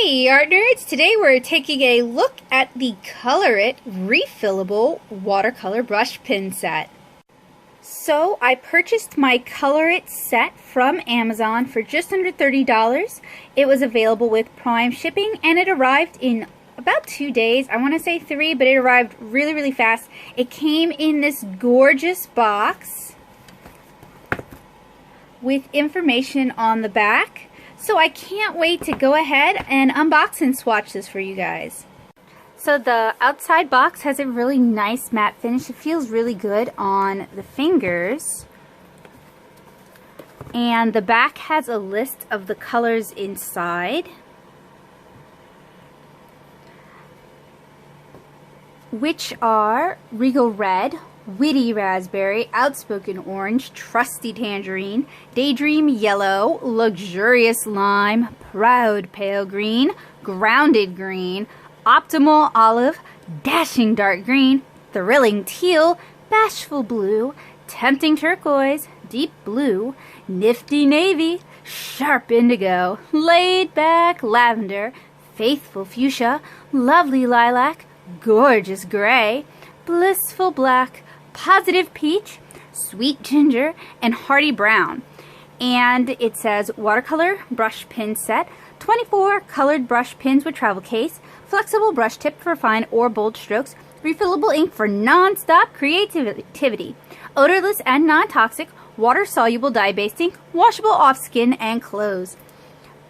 Hey art nerds! Today we're taking a look at the ColorIt Refillable Watercolor Brush Pen Set. So I purchased my ColorIt set from Amazon for just under $30. It was available with Prime shipping and it arrived in about 2 days. I want to say 3, but it arrived really fast. It came in this gorgeous box with information on the back. So I can't wait to go ahead and unbox and swatch this for you guys. So the outside box has a really nice matte finish. It feels really good on the fingers. And the back has a list of the colors inside, which are Regal Red, Witty Raspberry, Outspoken Orange, Trusty Tangerine, Daydream Yellow, Luxurious Lime, Proud Pale Green, Grounded Green, Optimal Olive, Dashing Dark Green, Thrilling Teal, Bashful Blue, Tempting Turquoise, Deep Blue, Nifty Navy, Sharp Indigo, Laid Back Lavender, Faithful Fuchsia, Lovely Lilac, Gorgeous Gray, Blissful Black, Positive Peach, Sweet Ginger, and Hearty Brown. And it says watercolor brush pen set, 24 colored brush pens with travel case, flexible brush tip for fine or bold strokes, refillable ink for non-stop creativity, odorless and non-toxic, water-soluble dye-based ink, washable off skin and clothes.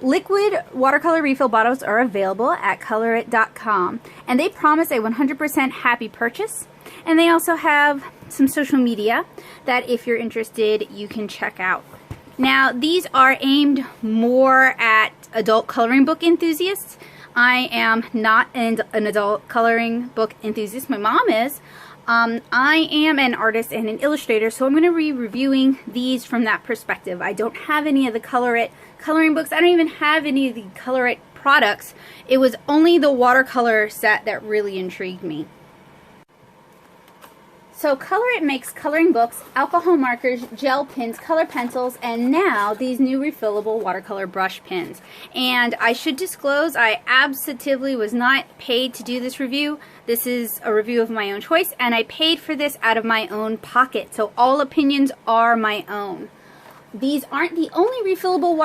Liquid watercolor refill bottles are available at ColorIt.com, and they promise a 100% happy purchase. And they also have some social media that if you're interested you can check out. Now these are aimed more at adult coloring book enthusiasts. I am not an adult coloring book enthusiast. My mom is. I am an artist and an illustrator, so I'm going to be reviewing these from that perspective. I don't have any of the ColorIt coloring books. I don't even have any of the ColorIt products. It was only the watercolor set that really intrigued me. So ColorIt makes coloring books, alcohol markers, gel pens, color pencils, and now these new refillable watercolor brush pens. And I should disclose, I absolutely was not paid to do this review. This is a review of my own choice, and I paid for this out of my own pocket. So all opinions are my own. These aren't the only refillable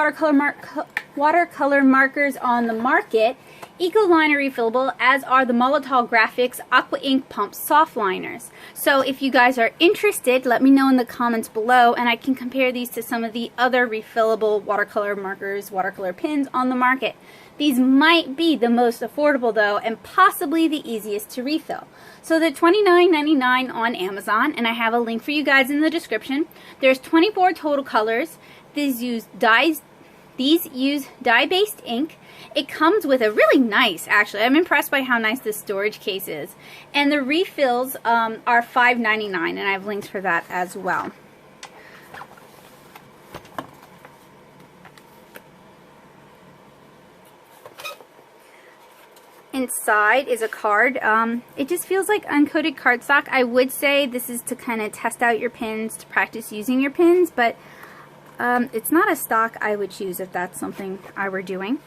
watercolor markers on the market. Ecoline are refillable, as are the Molotow Grafx Aqua ink pump Softliners. So if you guys are interested, let me know in the comments below and I can compare these to some of the other refillable watercolor markers, watercolor pens on the market. These might be the most affordable though, and possibly the easiest to refill. So they're $29.99 on Amazon, and I have a link for you guys in the description. There's 24 total colors. These use dye-based ink. It comes with a really nice, actually, I'm impressed by how nice this storage case is. And the refills are $5.99, and I have links for that as well. Inside is a card. It just feels like uncoated cardstock. I would say this is to kind of test out your pens, to practice using your pens, but it's not a stock I would choose if that's something I were doing.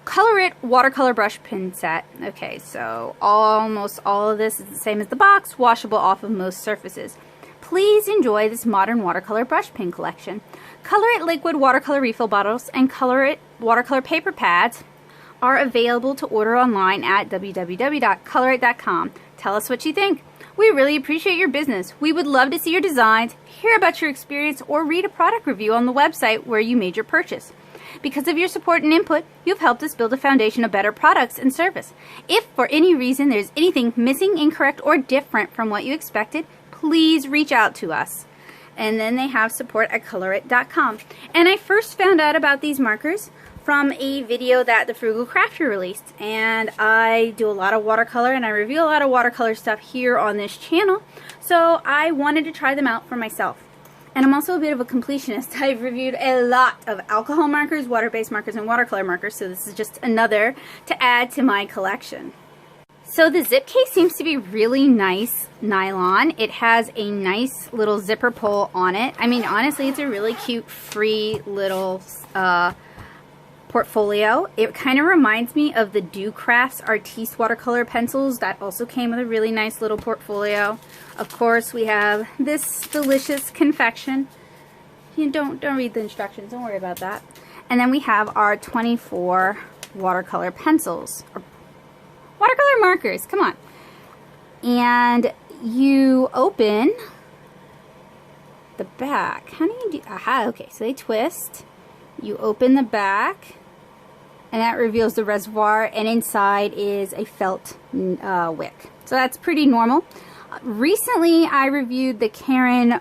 ColorIt watercolor brush pen set. Okay, so almost all of this is the same as the box, washable off of most surfaces. Please enjoy this modern watercolor brush pen collection. ColorIt liquid watercolor refill bottles and ColorIt watercolor paper pads are available to order online at www.colorit.com. Tell us what you think. We really appreciate your business. We would love to see your designs, hear about your experience, or read a product review on the website where you made your purchase. Because of your support and input, you've helped us build a foundation of better products and service. If for any reason there's anything missing, incorrect, or different from what you expected, please reach out to us. And then they have support at ColorIt.com. And I first found out about these markers from a video that the Frugal Crafter released. And I do a lot of watercolor and I review a lot of watercolor stuff here on this channel. So I wanted to try them out for myself. And I'm also a bit of a completionist. I've reviewed a lot of alcohol markers, water-based markers, and watercolor markers, so this is just another to add to my collection. So the zip case seems to be really nice nylon. It has a nice little zipper pull on it. I mean, honestly, it's a really cute, free little portfolio. It kind of reminds me of the Grafx Artiste watercolor pencils that also came with a really nice little portfolio. Of course, we have this delicious confection. You don't read the instructions, don't worry about that. And then we have our 24 watercolor pencils, or watercolor markers, come on. And you open the back. How do you do? Aha, okay, so they twist. You open the back, and that reveals the reservoir, and inside is a felt wick. So that's pretty normal. Recently, I reviewed the Canon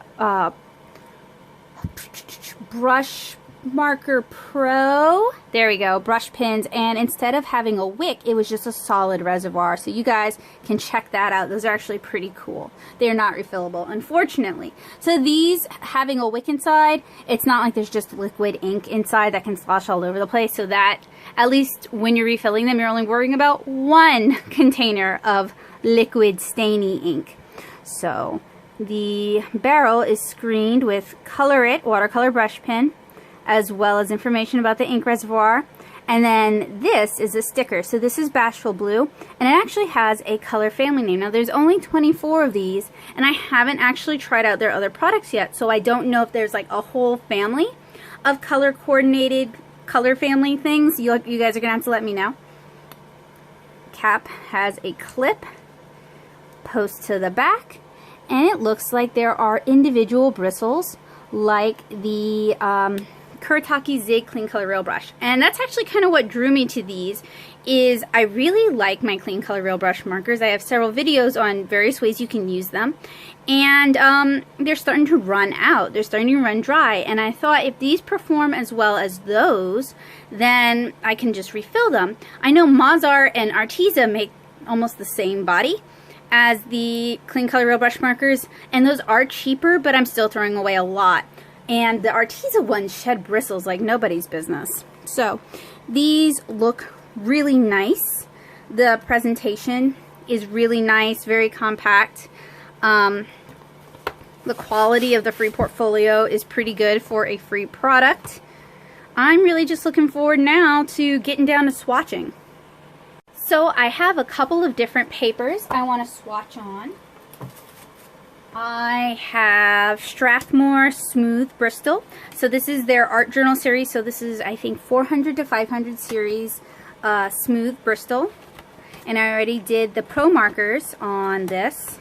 Brushmarker Pro. There we go, brush pens, and instead of having a wick, it was just a solid reservoir. So you guys can check that out. Those are actually pretty cool. They're not refillable, unfortunately. So these, having a wick inside, it's not like there's just liquid ink inside that can slosh all over the place. So that, at least when you're refilling them, you're only worrying about one container of liquid stainy ink. So the barrel is screened with ColorIt watercolor brush pen, as well as information about the ink reservoir. And then this is a sticker. So this is Bashful Blue, and it actually has a color family name. Now there's only 24 of these, and I haven't actually tried out their other products yet, so I don't know if there's like a whole family of color coordinated color family things. You guys are gonna have to let me know. Cap has a clip post to the back, and it looks like there are individual bristles like the Kuretake Zig Clean Color Rail Brush. And that's actually kind of what drew me to these, is I really like my Clean Color Rail Brush markers. I have several videos on various ways you can use them, and they're starting to run out. They're starting to run dry, and I thought if these perform as well as those, then I can just refill them. I know Mozart and Arteza make almost the same body as the Clean Color Rail Brush markers, and those are cheaper, but I'm still throwing away a lot. And the Arteza ones shed bristles like nobody's business. So these look really nice. The presentation is really nice, very compact. The quality of the free portfolio is pretty good for a free product. I'm really just looking forward now to getting down to swatching. So I have a couple of different papers I want to swatch on. I have Strathmore Smooth Bristol. So this is their art journal series. So this is, I think, 400 to 500 series Smooth Bristol. And I already did the Pro markers on this.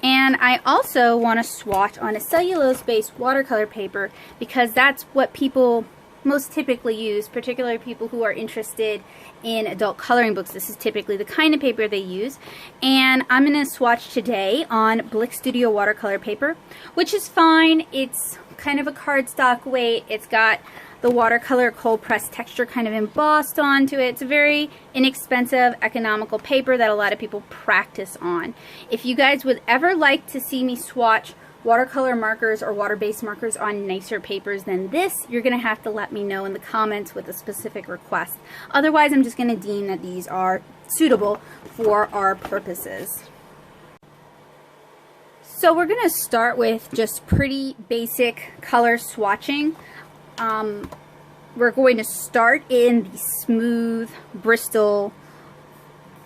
And I also want to swatch on a cellulose-based watercolor paper, because that's what people most typically use, particularly people who are interested in adult coloring books. This is typically the kind of paper they use. And I'm going to swatch today on Blick Studio watercolor paper, which is fine. It's kind of a cardstock weight. It's got the watercolor cold press texture kind of embossed onto it. It's a very inexpensive, economical paper that a lot of people practice on. If you guys would ever like to see me swatch watercolor markers or water-based markers on nicer papers than this, you're going to have to let me know in the comments with a specific request. Otherwise, I'm just going to deem that these are suitable for our purposes. So we're going to start with just pretty basic color swatching. We're going to start in the Smooth Bristol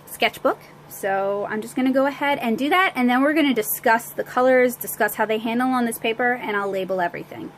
sketchbook. So I'm just going to go ahead and do that, and then we're going to discuss the colors, discuss how they handle on this paper, and I'll label everything.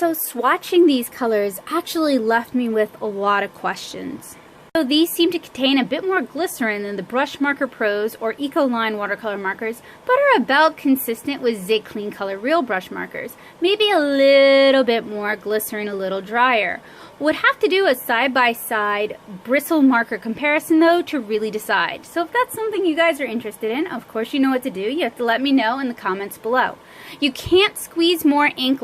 So swatching these colors actually left me with a lot of questions. So these seem to contain a bit more glycerin than the Brushmarker Pros or Ecoline watercolor markers, but are about consistent with Zig Clean Color Real brush markers. Maybe a little bit more glycerin, a little drier. Would have to do a side-by-side bristle marker comparison though to really decide. So if that's something you guys are interested in, of course you know what to do. You have to let me know in the comments below. You can't squeeze more ink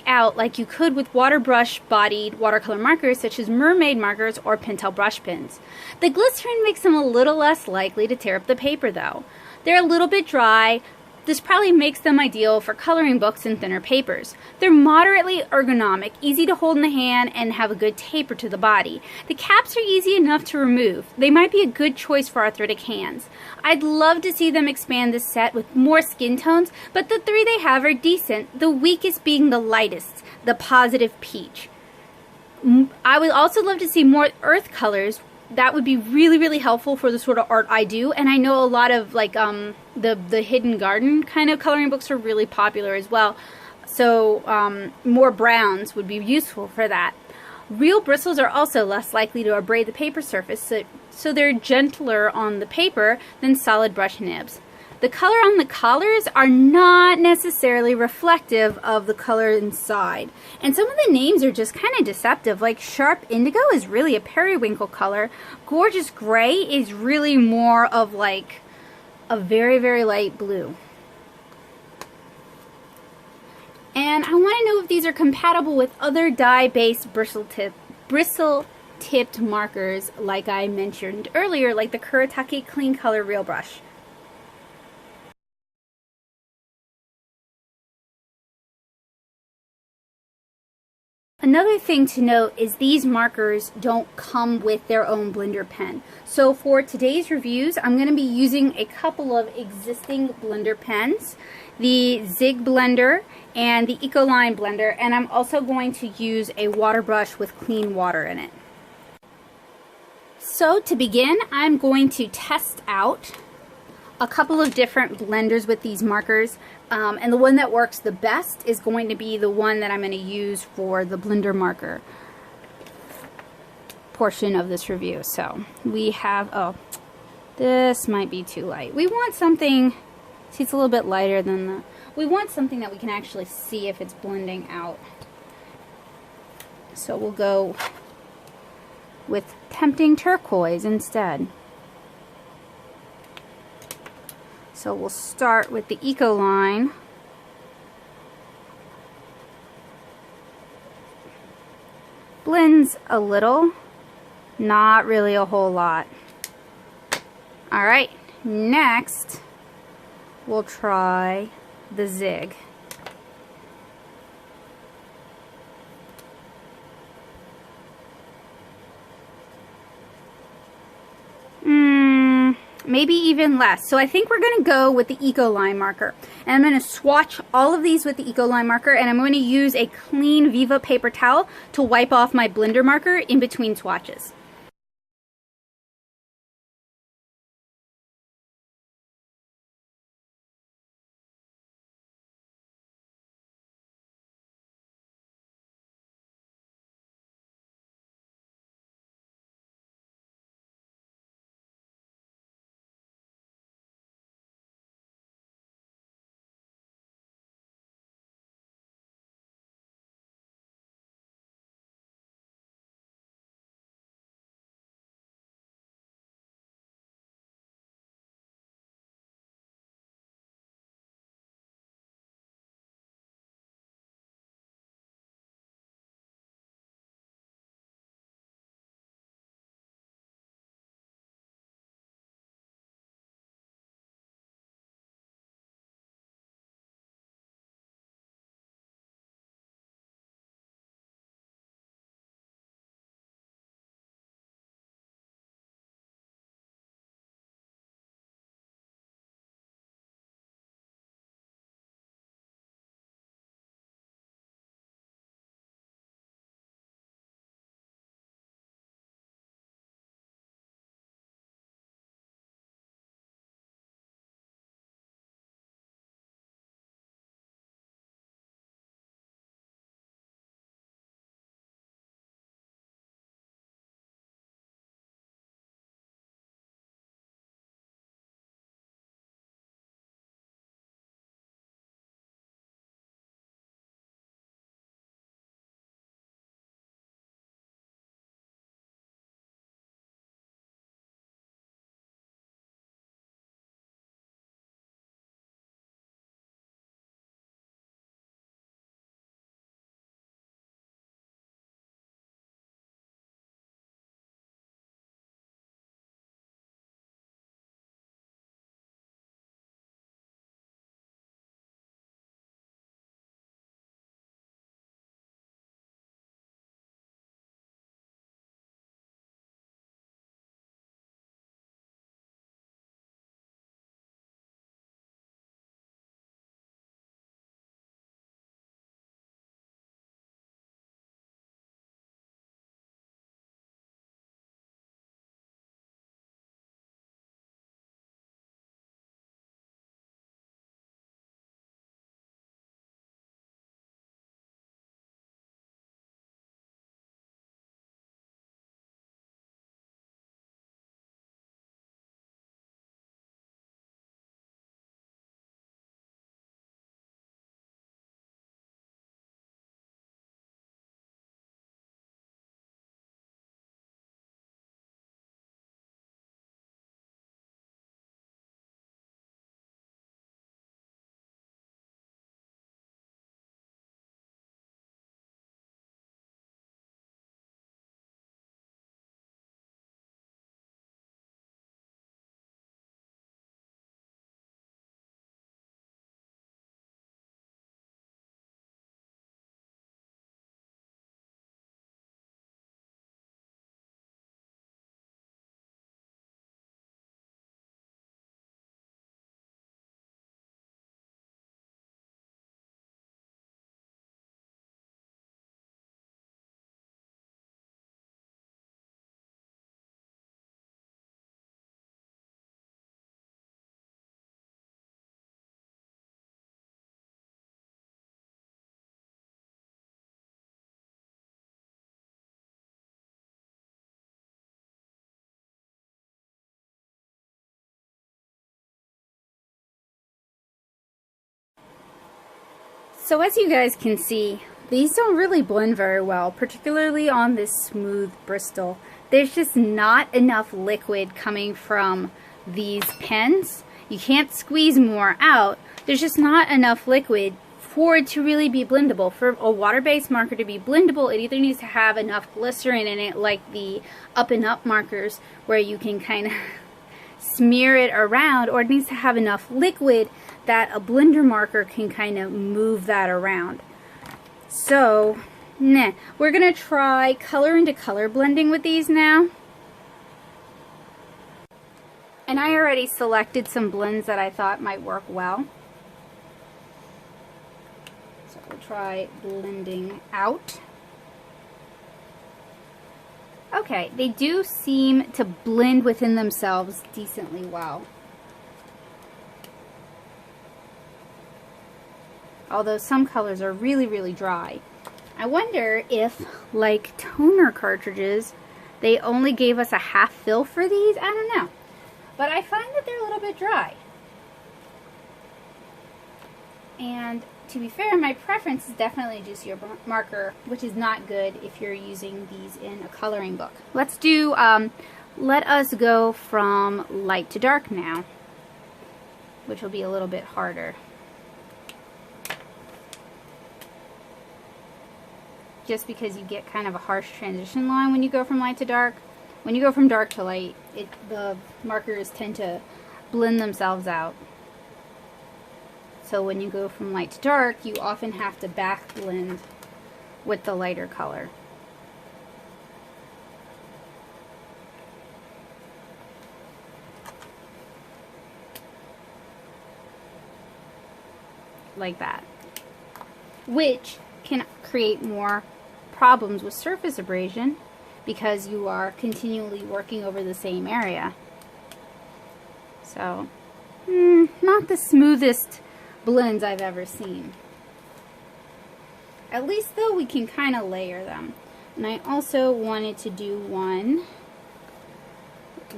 out like you could with waterbrush bodied watercolor markers such as Mermaid Markers or Pentel Brushpens. The glycerin makes them a little less likely to tear up the paper though. They're a little bit dry. This probably makes them ideal for coloring books and thinner papers. They're moderately ergonomic, easy to hold in the hand, and have a good taper to the body. The caps are easy enough to remove. They might be a good choice for arthritic hands. I'd love to see them expand this set with more skin tones, but the three they have are decent, the weakest being the lightest, the positive peach. I would also love to see more earth colors. That would be really, really helpful for the sort of art I do, and I know a lot of like the hidden garden kind of coloring books are really popular as well, so more browns would be useful for that. Real bristles are also less likely to abrade the paper surface, so they're gentler on the paper than solid brush nibs. The color on the collars are not necessarily reflective of the color inside. And some of the names are just kind of deceptive. Like Sharp Indigo is really a periwinkle color. Gorgeous Gray is really more of like a very, very light blue. And I want to know if these are compatible with other dye-based bristle-tipped markers like I mentioned earlier, like the Kuretake Clean Color Real Brush. Another thing to note is these markers don't come with their own blender pen. So for today's reviews, I'm going to be using a couple of existing blender pens, the Zig blender and the Ecoline blender, and I'm also going to use a water brush with clean water in it. So to begin, I'm going to test out a couple of different blenders with these markers, and the one that works the best is going to be the one that I'm going to use for the blender marker portion of this review. So we have, oh, this might be too light. We want something, see, it's a little bit lighter than the, we want something that we can actually see if it's blending out. So we'll go with Tempting Turquoise instead. So we'll start with the Ecoline. Blends a little, not really a whole lot. Alright, next we'll try the Zig. Maybe even less. So I think we're going to go with the Ecoline marker. And I'm going to swatch all of these with the Ecoline marker, and I'm going to use a clean Viva paper towel to wipe off my blender marker in between swatches. So as you guys can see, these don't really blend very well, particularly on this smooth bristle. There's just not enough liquid coming from these pens. You can't squeeze more out. There's just not enough liquid for it to really be blendable. For a water-based marker to be blendable, it either needs to have enough glycerin in it, like the Up and Up markers, where you can kind of smear it around, or it needs to have enough liquid that a blender marker can kind of move that around. So, we're going to try color into color blending with these now. And I already selected some blends that I thought might work well. So we'll try blending out. Okay, they do seem to blend within themselves decently well. Although some colors are really, really dry. I wonder if, like toner cartridges, they only gave us a half fill for these. I don't know. But I find that they're a little bit dry. And to be fair, my preference is definitely a juicier marker, which is not good if you're using these in a coloring book. Let's do, let us go from light to dark now, which will be a little bit harder. Just because you get kind of a harsh transition line when you go from light to dark. When you go from dark to light, the markers tend to blend themselves out. So when you go from light to dark, you often have to back blend with the lighter color. Like that. Which can create more problems with surface abrasion because you are continually working over the same area. So, not the smoothest blends I've ever seen. At least though we can kind of layer them. And I also wanted to do one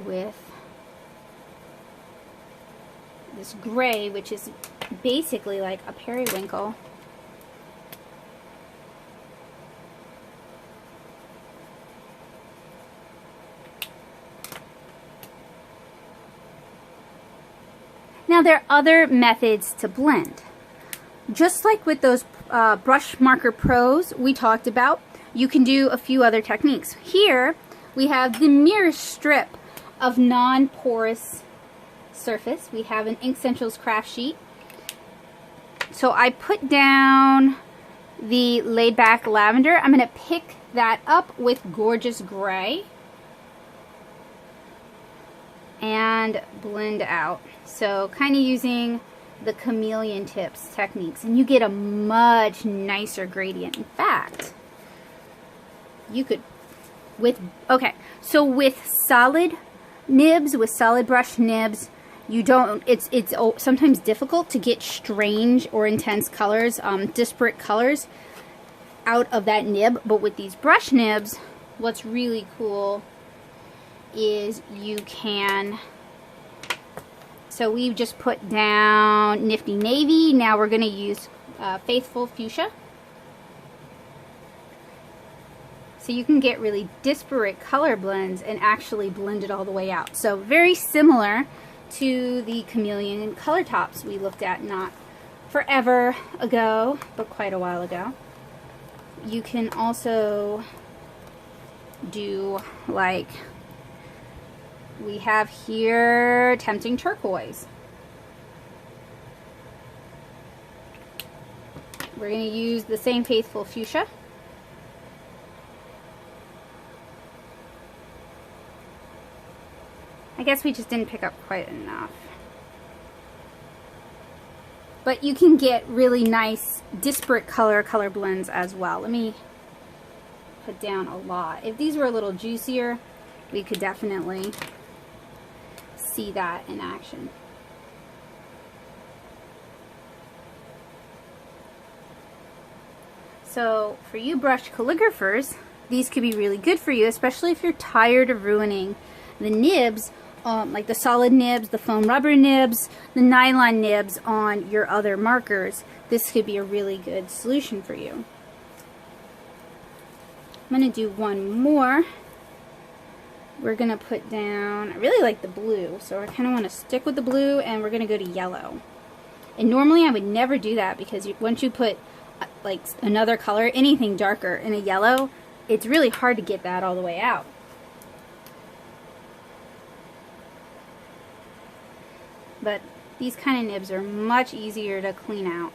with this gray, which is basically like a periwinkle. Now there are other methods to blend. Just like with those Brushmarker Pros we talked about, you can do a few other techniques. Here we have the merest strip of non-porous surface. We have an Ink Essentials craft sheet. So I put down the laid back lavender. I'm going to pick that up with gorgeous gray and blend out. So kind of using the chameleon tips techniques, and you get a much nicer gradient. In fact, you could with solid nibs, with solid brush nibs, you don't, it's sometimes difficult to get strange or intense colors, disparate colors out of that nib. But with these brush nibs, what's really cool is you can, so we've just put down Nifty Navy. Now we're going to use Faithful Fuchsia. So you can get really disparate color blends and actually blend it all the way out. So very similar to the chameleon color tops we looked at not forever ago, but quite a while ago. You can also do, like we have here, Tempting Turquoise. We're going to use the same Faithful Fuchsia. I guess we just didn't pick up quite enough. But you can get really nice disparate color blends as well. Let me put down a lot. If these were a little juicier, we could definitely see that in action. So for you brush calligraphers, these could be really good for you, especially if you're tired of ruining the nibs, like the solid nibs, the foam rubber nibs, the nylon nibs on your other markers this could be a really good solution for you. I'm going to do one more. We're going to put down, I really like the blue, so I kind of want to stick with the blue, and we're going to go to yellow. And normally I would never do that, because once you put like another color, anything darker in a yellow, it's really hard to get that all the way out. But these kind of nibs are much easier to clean out.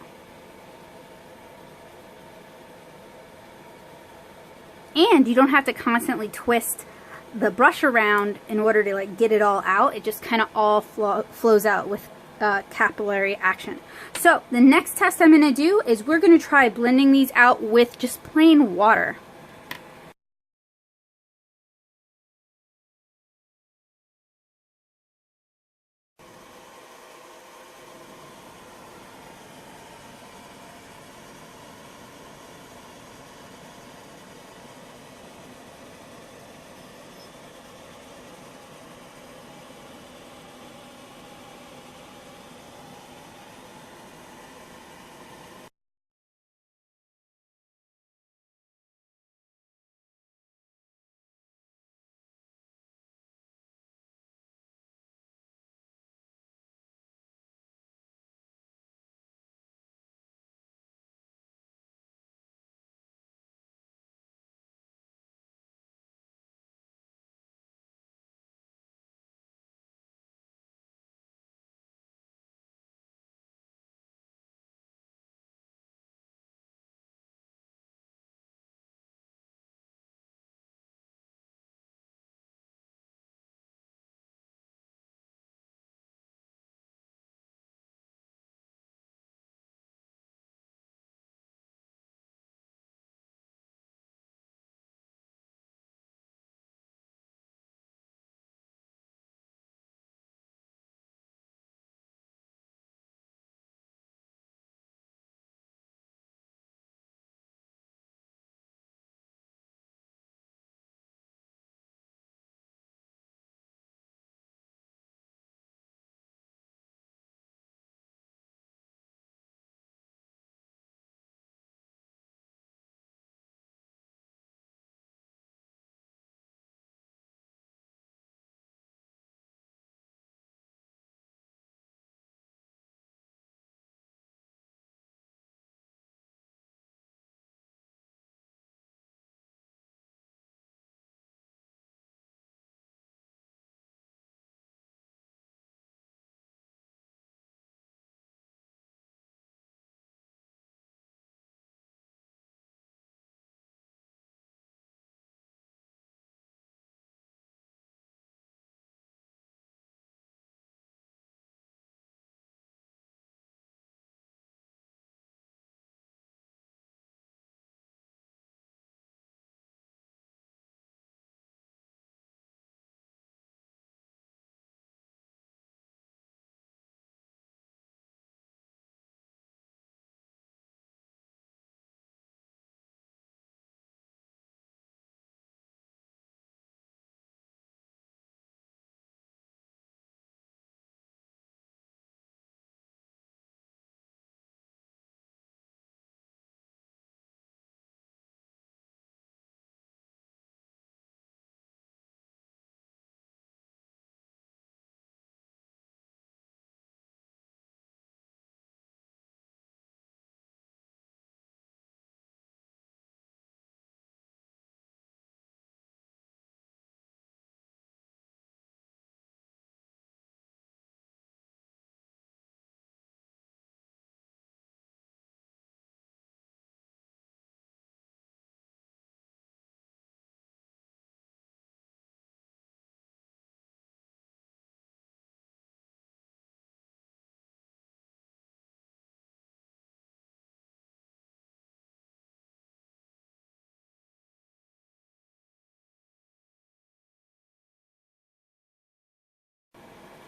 And you don't have to constantly twist the brush around in order to like get it all out. It just kind of all flows out with capillary action. So the next test I'm going to do is we're going to try blending these out with just plain water.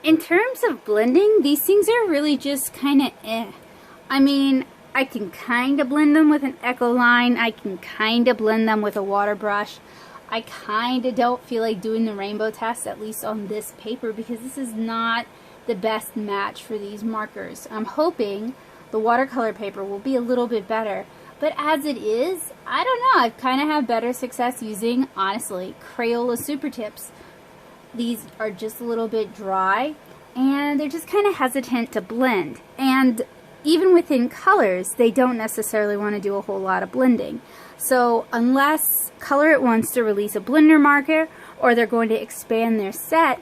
In terms of blending, these things are really just kind of I mean, I can kind of blend them with an Ecoline. I can kind of blend them with a water brush. I kind of don't feel like doing the rainbow test, at least on this paper, because this is not the best match for these markers. I'm hoping the watercolor paper will be a little bit better. But as it is, I don't know, I've kind of had better success using, honestly, Crayola Super Tips. These are just a little bit dry, and they're just kind of hesitant to blend. And even within colors, they don't necessarily want to do a whole lot of blending. So unless ColorIt wants to release a blender marker, or they're going to expand their set,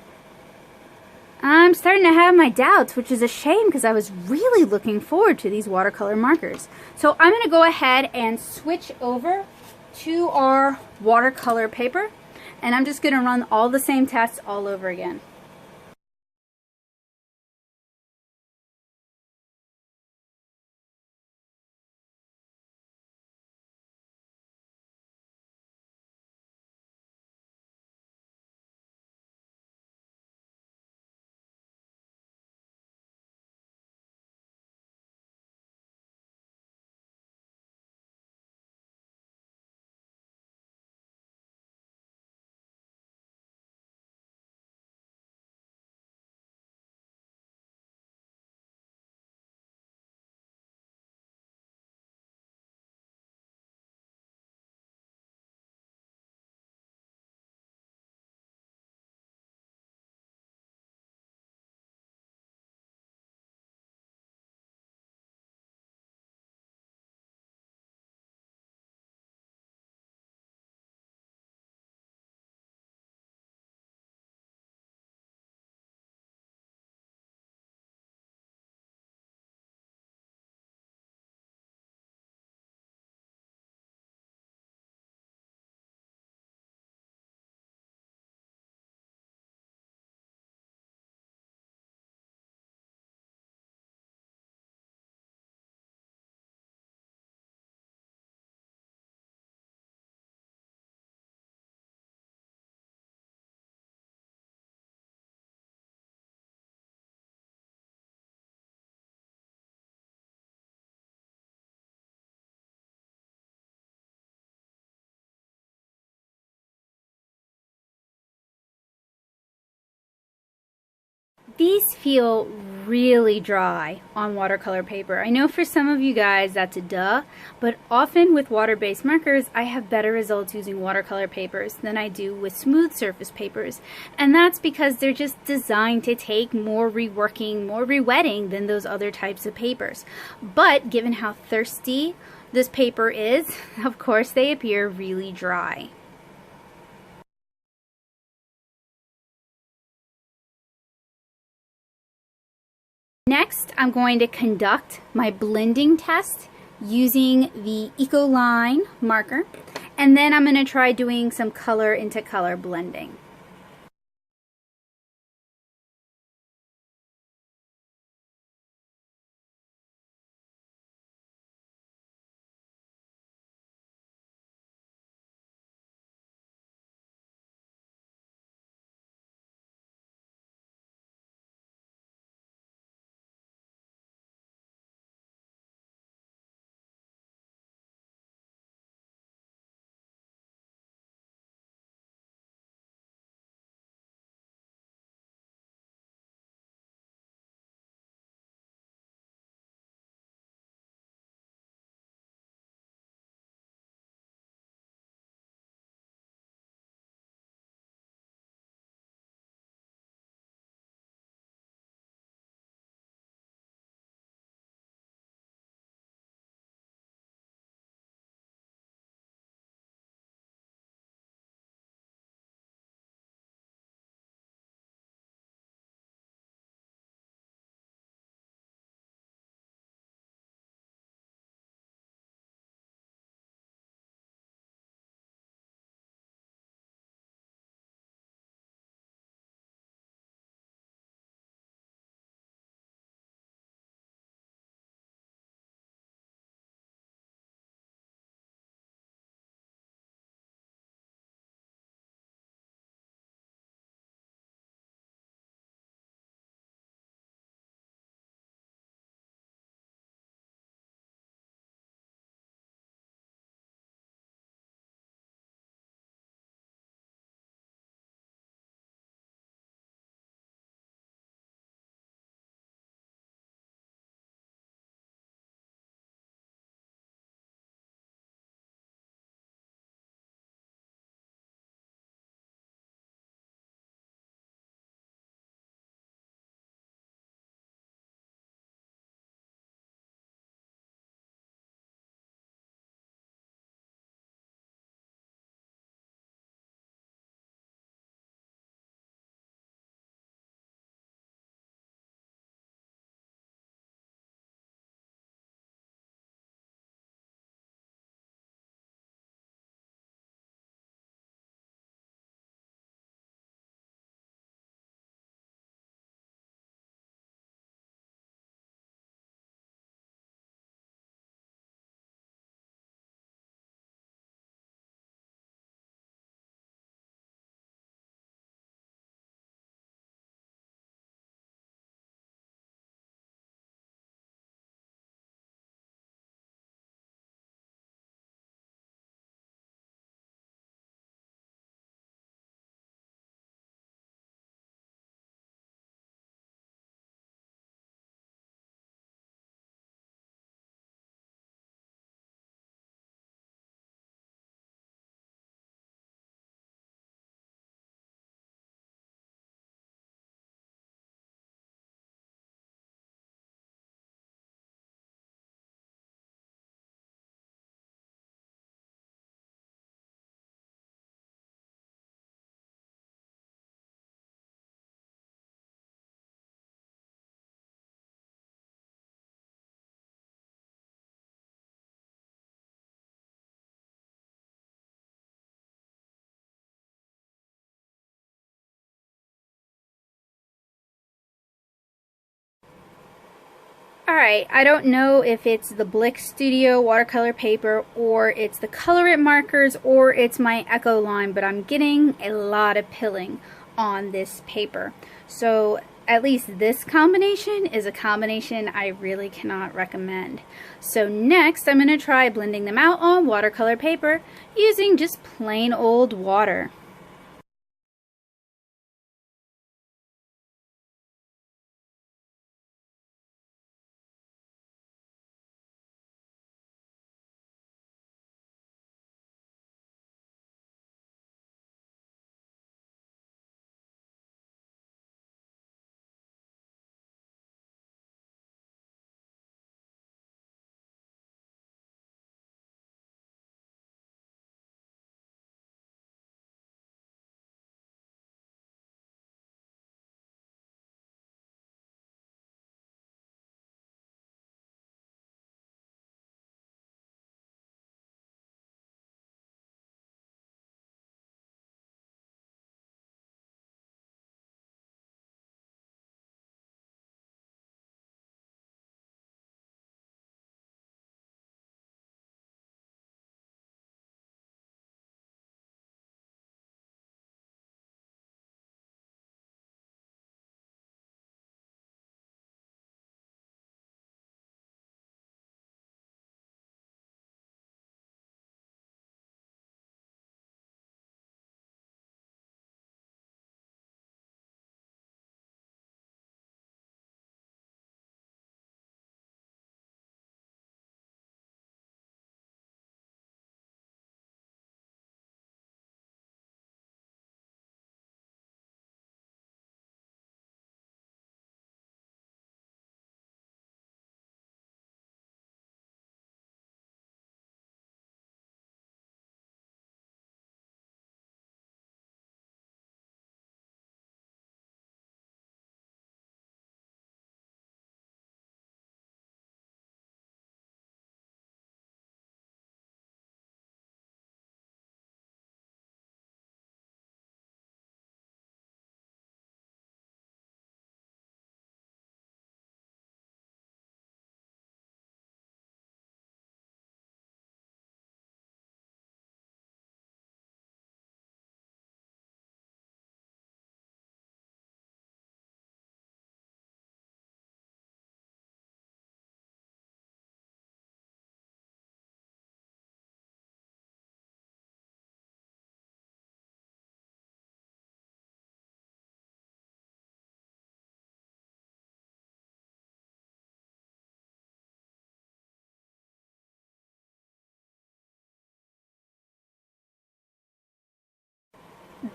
I'm starting to have my doubts, which is a shame because I was really looking forward to these watercolor markers. So I'm going to go ahead and switch over to our watercolor paper, and I'm just going to run all the same tests all over again. These feel really dry on watercolor paper. I know for some of you guys that's a duh, but often with water-based markers I have better results using watercolor papers than I do with smooth surface papers. And that's because they're just designed to take more reworking, more rewetting than those other types of papers. But given how thirsty this paper is, of course they appear really dry. Next, I'm going to conduct my blending test using the Ecoline marker, and then I'm going to try doing some color into color blending. Alright, I don't know if it's the Blick Studio watercolor paper or it's the ColorIt markers or it's my Ecoline, but I'm getting a lot of pilling on this paper. So at least this combination is a combination I really cannot recommend. So next I'm going to try blending them out on watercolor paper using just plain old water.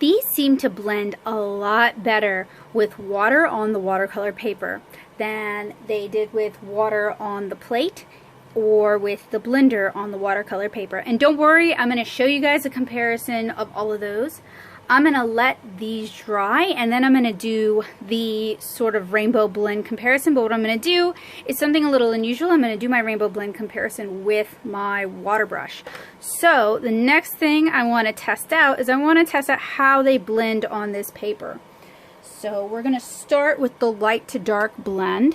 These seem to blend a lot better with water on the watercolor paper than they did with water on the plate or with the blender on the watercolor paper. And don't worry, I'm going to show you guys a comparison of all of those. I'm going to let these dry and then I'm going to do the sort of rainbow blend comparison. But what I'm going to do is something a little unusual. I'm going to do my rainbow blend comparison with my water brush. So the next thing I want to test out is I want to test out how they blend on this paper. So we're going to start with the light to dark blend.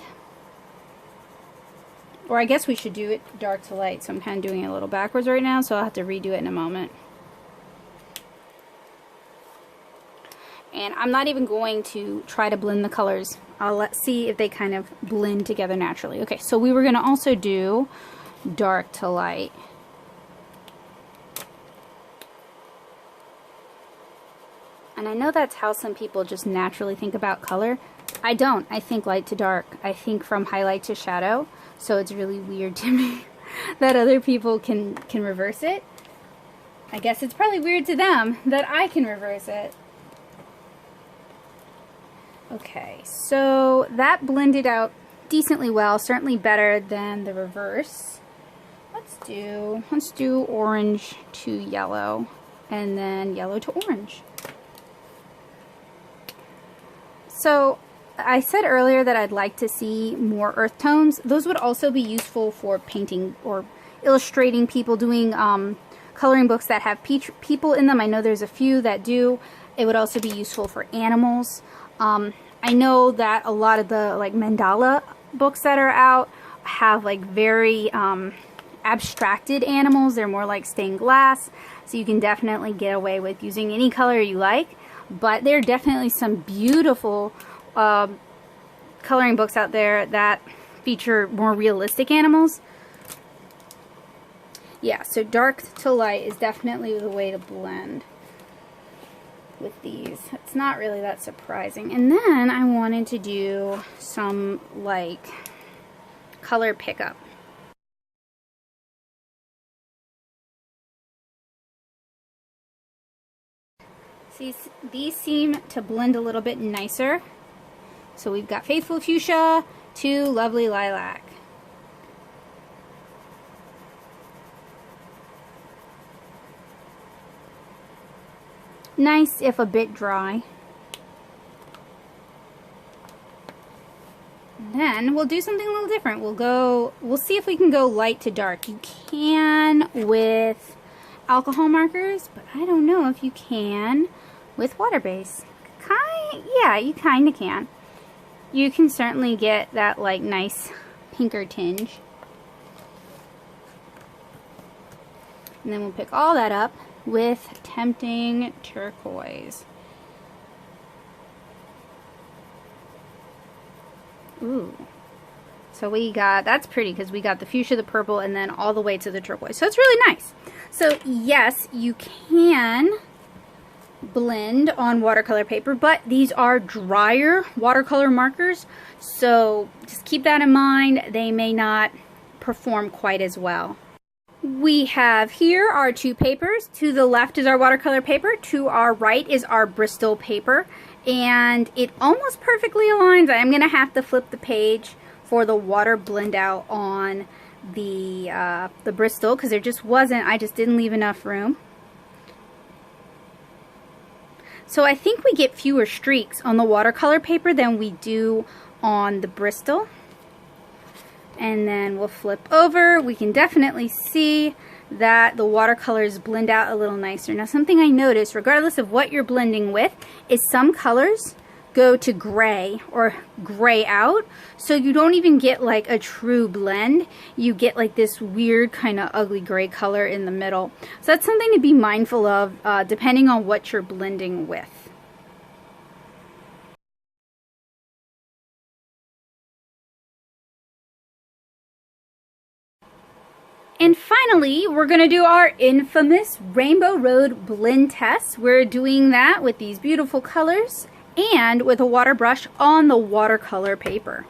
Or I guess we should do it dark to light. So I'm kind of doing it a little backwards right now, so I'll have to redo it in a moment. And I'm not even going to try to blend the colors. Let's see if they kind of blend together naturally. Okay, so we were going to also do dark to light. And I know that's how some people just naturally think about color. I don't. I think light to dark. I think from highlight to shadow. So it's really weird to me that other people can reverse it. I guess it's probably weird to them that I can reverse it. Okay, so that blended out decently well, certainly better than the reverse. Let's do orange to yellow and then yellow to orange. So I said earlier that I'd like to see more earth tones. Those would also be useful for painting or illustrating people, doing coloring books that have people in them. I know there's a few that do. It would also be useful for animals. I know that a lot of the like mandala books that are out have like very abstracted animals. They're more like stained glass, so you can definitely get away with using any color you like. But there are definitely some beautiful coloring books out there that feature more realistic animals. Yeah, so dark to light is definitely the way to blend with these. It's not really that surprising. And then I wanted to do some like color pickup. See, these seem to blend a little bit nicer. So we've got Faithful Fuchsia to Lovely Lilac. Nice if a bit dry. And then we'll do something a little different. We'll see if we can go light to dark. You can with alcohol markers, but I don't know if you can with water base. Yeah, you kind of can. You can certainly get that like nice pinker tinge. And then we'll pick all that up with Tempting Turquoise. Ooh. So we got, that's pretty because we got the fuchsia, the purple, and then all the way to the turquoise. So it's really nice. So yes, you can blend on watercolor paper, but these are drier watercolor markers. So just keep that in mind. They may not perform quite as well. We have here our two papers. To the left is our watercolor paper. To our right is our Bristol paper. And it almost perfectly aligns. I'm going to have to flip the page for the water blend out on the Bristol because there just wasn't, I just didn't leave enough room. So I think we get fewer streaks on the watercolor paper than we do on the Bristol. And then we'll flip over. We can definitely see that the watercolors blend out a little nicer. Now something I noticed, regardless of what you're blending with, is some colors go to gray or gray out. So you don't even get like a true blend. You get like this weird kind of ugly gray color in the middle. So that's something to be mindful of depending on what you're blending with. And finally, we're going to do our infamous Rainbow Road blend test. We're doing that with these beautiful colors and with a water brush on the watercolor paper.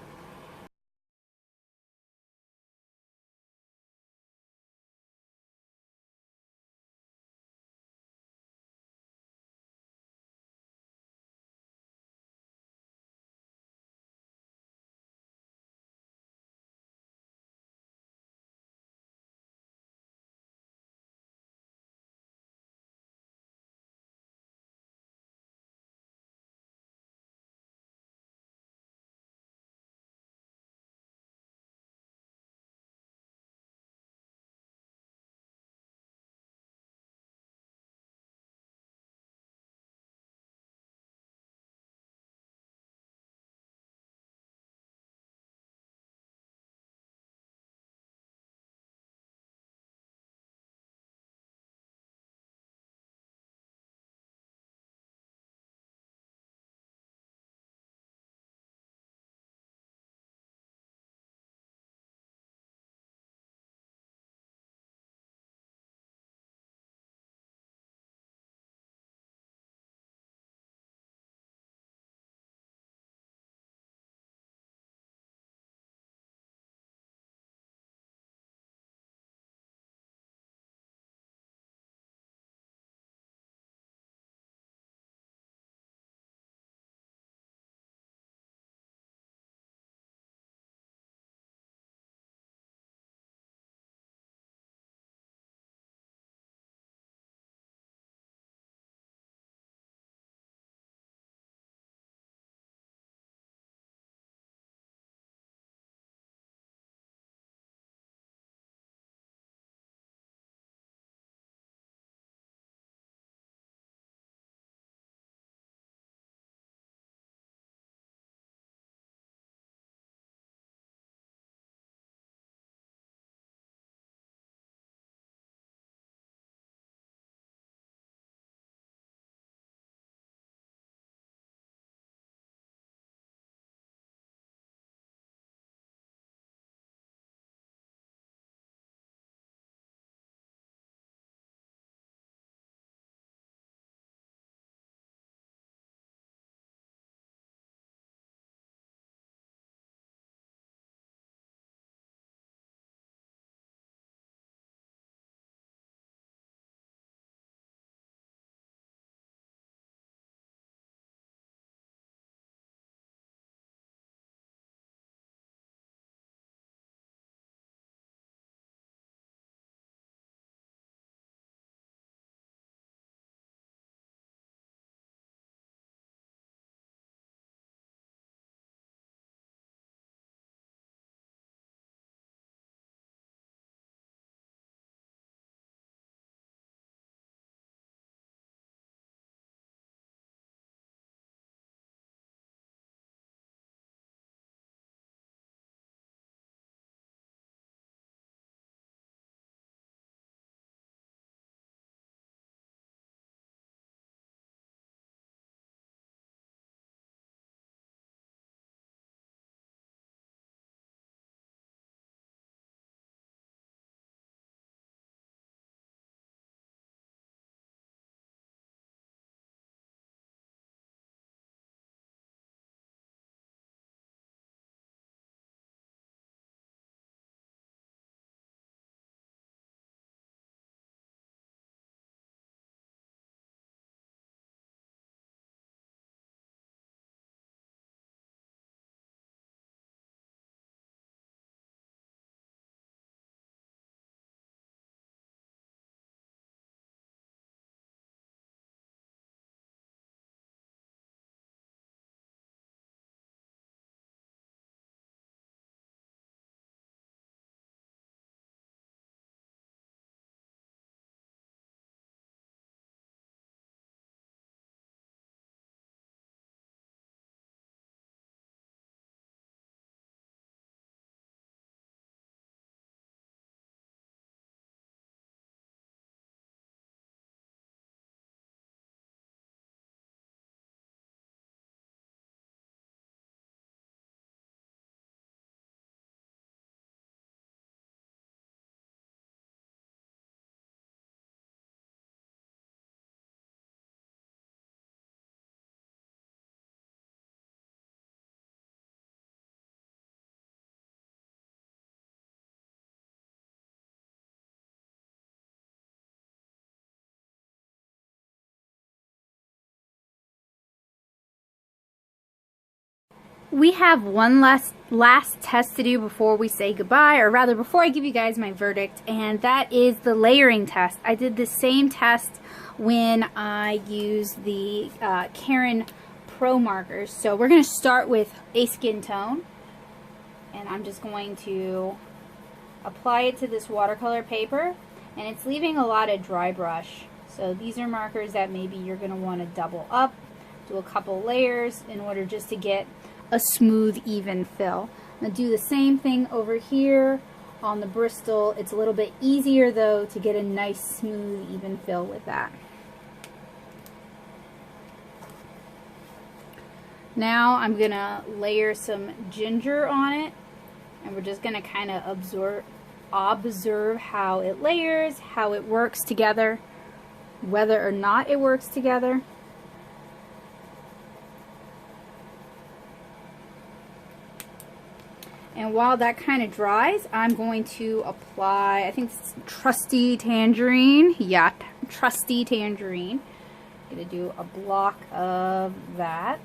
We have one last test to do before we say goodbye, or rather before I give you guys my verdict, and that is the layering test. I did the same test when I used the Caron Pro markers. So we're going to start with a skin tone, and I'm just going to apply it to this watercolor paper, and it's leaving a lot of dry brush. So these are markers that maybe you're going to want to double up, do a couple layers in order just to get a smooth, even fill. I'm going to do the same thing over here on the Bristol. It's a little bit easier though to get a nice, smooth, even fill with that. Now I'm going to layer some ginger on it, and we're just going to kind of observe how it layers, how it works together, whether or not it works together. And while that kind of dries, I'm going to apply, I think it's Trusty Tangerine. Yeah, Trusty Tangerine. I'm going to do a block of that.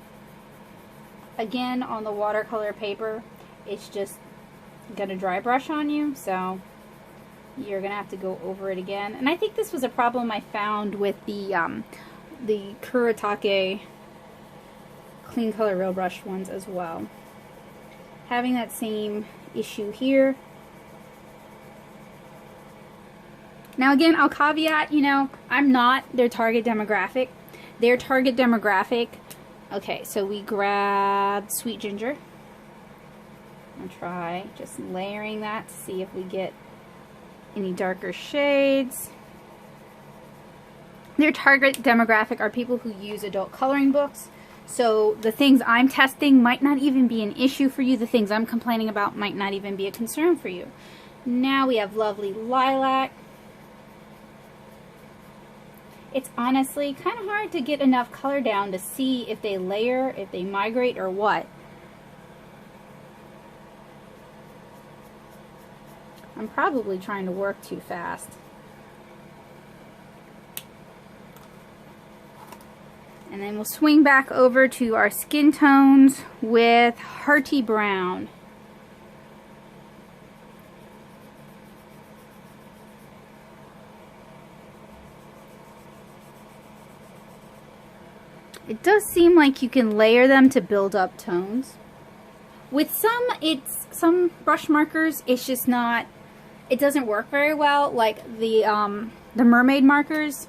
Again, on the watercolor paper, it's just going to dry brush on you, so you're going to have to go over it again. And I think this was a problem I found with the Kuretake Clean Color Real Brush ones as well. Having that same issue here. Now again, I'll caveat, you know, I'm not their target demographic. Their target demographic, okay, so we grab Sweet Ginger. I'll try just layering that to see if we get any darker shades. Their target demographic are people who use adult coloring books. So the things I'm testing might not even be an issue for you. The things I'm complaining about might not even be a concern for you. Now we have lovely lilac. It's honestly kind of hard to get enough color down to see if they layer, if they migrate, or what. I'm probably trying to work too fast. And then we'll swing back over to our skin tones with Hearty Brown. It does seem like you can layer them to build up tones. With some brush markers, it's just not, it doesn't work very well. Like the Mermaid Markers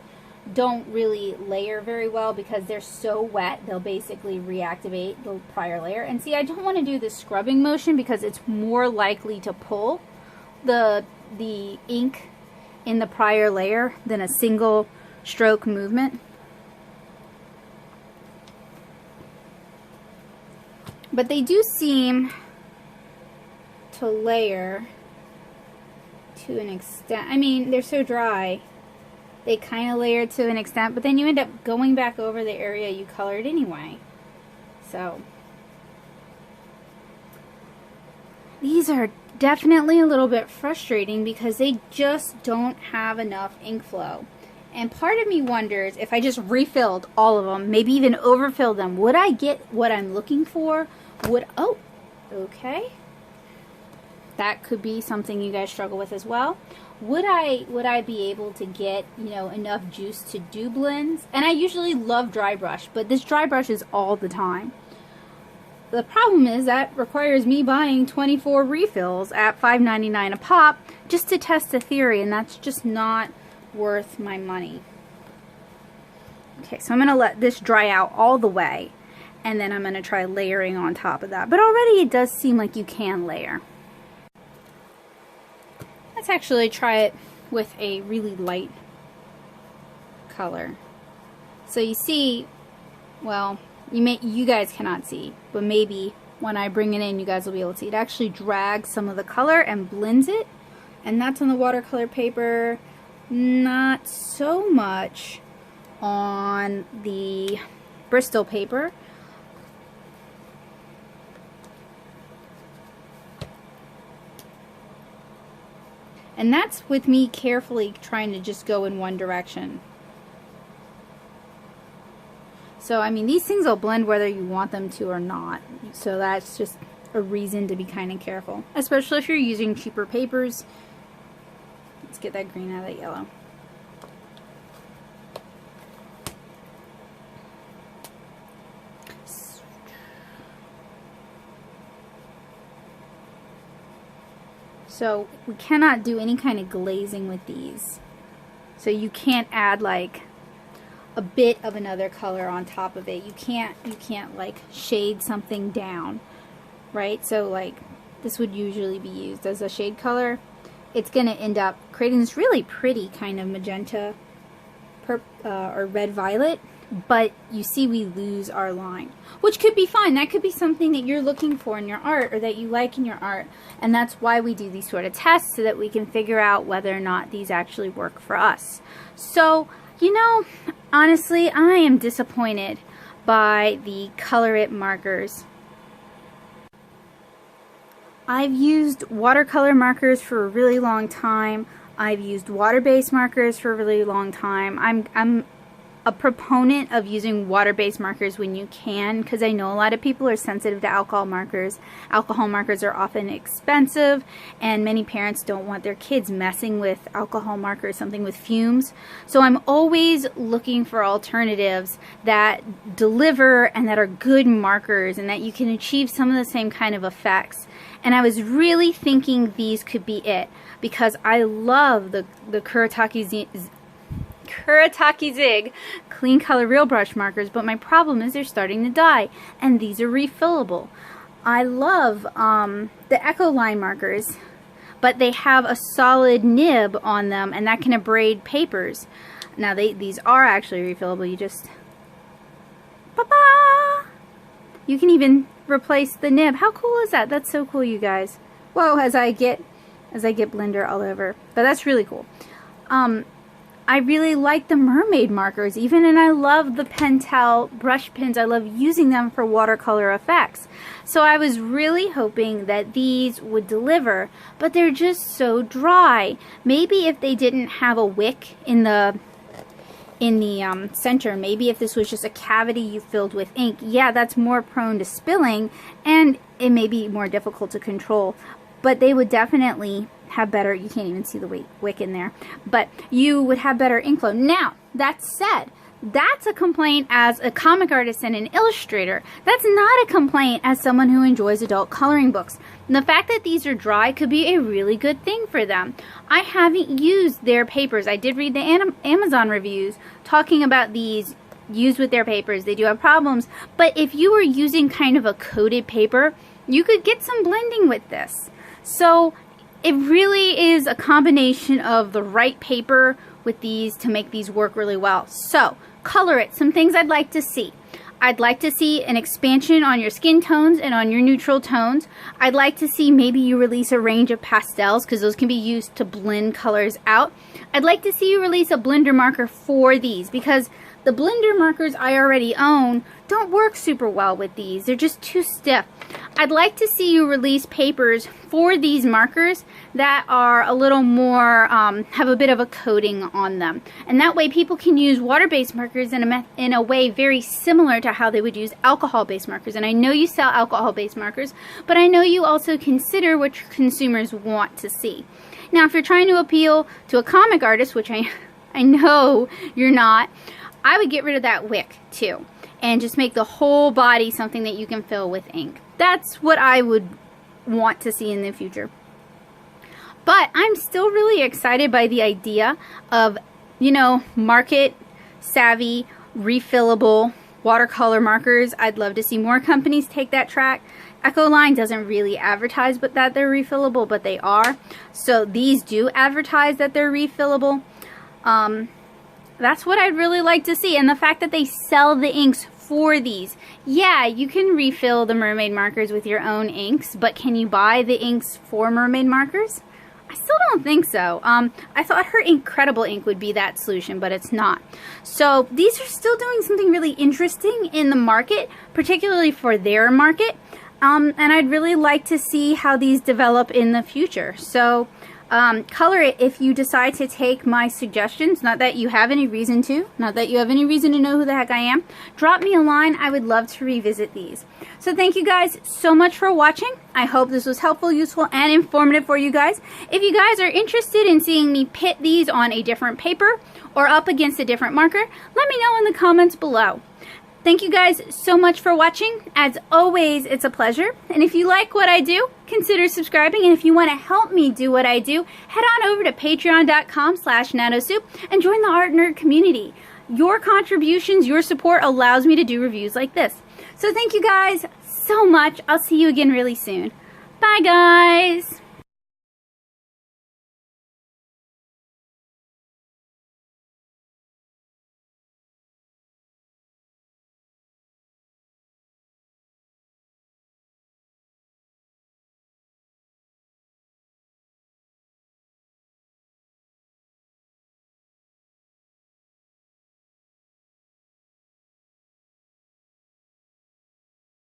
don't really layer very well because they're so wet. They'll basically reactivate the prior layer. And see, I don't want to do the scrubbing motion because it's more likely to pull the ink in the prior layer than a single stroke movement. But they do seem to layer to an extent. I mean, they're so dry. They kind of layer to an extent, but then you end up going back over the area you colored anyway. So these are definitely a little bit frustrating because they just don't have enough ink flow. And part of me wonders if I just refilled all of them, maybe even overfilled them, would I get what I'm looking for? Oh, okay. That could be something you guys struggle with as well. Would I be able to get, you know, enough juice to do blends? And I usually love dry brush, but this dry brush is all the time. The problem is that requires me buying 24 refills at $5.99 a pop just to test the theory, and that's just not worth my money. Okay, so I'm going to let this dry out all the way, and then I'm going to try layering on top of that. But already it does seem like you can layer. Let's actually try it with a really light color. So you see, well, you guys cannot see, but maybe when I bring it in, you guys will be able to see. It actually drags some of the color and blends it, and that's on the watercolor paper. Not so much on the Bristol paper. And that's with me carefully trying to just go in one direction. So, I mean, these things will blend whether you want them to or not. So that's just a reason to be kind of careful, especially if you're using cheaper papers. Let's get that green out of that yellow. So we cannot do any kind of glazing with these. So you can't add like a bit of another color on top of it. You can't like shade something down, right? So like this would usually be used as a shade color. It's going to end up creating this really pretty kind of magenta or red violet, but you see we lose our line, which could be fine. That could be something that you're looking for in your art or that you like in your art, and that's why we do these sort of tests, so that we can figure out whether or not these actually work for us. So, you know, honestly, I am disappointed by the ColorIt markers. I've used watercolor markers for a really long time. I've used water-based markers for a really long time. I'm a proponent of using water-based markers when you can, because I know a lot of people are sensitive to alcohol markers. Alcohol markers are often expensive, and many parents don't want their kids messing with alcohol markers, something with fumes. So I'm always looking for alternatives that deliver and that are good markers and that you can achieve some of the same kind of effects. And I was really thinking these could be it, because I love the Kuretake Zig Clean Color Real Brush markers, but my problem is they're starting to die, and these are refillable. I love the Ecoline markers, but they have a solid nib on them, and that can abrade papers. Now these are actually refillable. You just you can even replace the nib. How cool is that? That's so cool, you guys. Whoa, as I get blender all over. But that's really cool. I really like the Mermaid markers even, and I love the Pentel Brushpens. I love using them for watercolor effects. So I was really hoping that these would deliver, but they're just so dry. Maybe if they didn't have a wick in the center, maybe if this was just a cavity you filled with ink, yeah, that's more prone to spilling, and it may be more difficult to control. But they would definitely have better, you can't even see the wick in there, but you would have better ink flow. Now, that said, that's a complaint as a comic artist and an illustrator. That's not a complaint as someone who enjoys adult coloring books. And the fact that these are dry could be a really good thing for them. I haven't used their papers. I did read the Amazon reviews talking about these used with their papers. They do have problems, but if you were using kind of a coated paper, you could get some blending with this. So it really is a combination of the right paper with these to make these work really well. So, ColorIt, some things I'd like to see. I'd like to see an expansion on your skin tones and on your neutral tones. I'd like to see maybe you release a range of pastels, because those can be used to blend colors out. I'd like to see you release a blender marker for these, because the blender markers I already own don't work super well with these. They're just too stiff. I'd like to see you release papers for these markers that are a little more, have a bit of a coating on them. And that way people can use water-based markers in a way very similar to how they would use alcohol-based markers. And I know you sell alcohol-based markers, but I know you also consider what your consumers want to see. Now, if you're trying to appeal to a comic artist, which I know you're not, I would get rid of that wick too, and just make the whole body something that you can fill with ink. That's what I would want to see in the future. But I'm still really excited by the idea of, you know, market savvy, refillable watercolor markers. I'd love to see more companies take that track. Ecoline doesn't really advertise but that they're refillable, but they are. So these do advertise that they're refillable. That's what I'd really like to see. And the fact that they sell the inks for these. Yeah, you can refill the Mermaid markers with your own inks, but can you buy the inks for Mermaid markers? I still don't think so. I thought her Incredible ink would be that solution, but it's not. So these are still doing something really interesting in the market, particularly for their market. And I'd really like to see how these develop in the future. So ColorIt if you decide to take my suggestions. Not that you have any reason to. Not that you have any reason to know who the heck I am. Drop me a line. I would love to revisit these. So thank you guys so much for watching. I hope this was helpful, useful, and informative for you guys. If you guys are interested in seeing me pit these on a different paper or up against a different marker, let me know in the comments below. Thank you guys so much for watching. As always, it's a pleasure. And if you like what I do, consider subscribing. And if you want to help me do what I do, head on over to patreon.com/nanosoup and join the art nerd community. Your contributions, your support allows me to do reviews like this. So thank you guys so much. I'll see you again really soon. Bye, guys.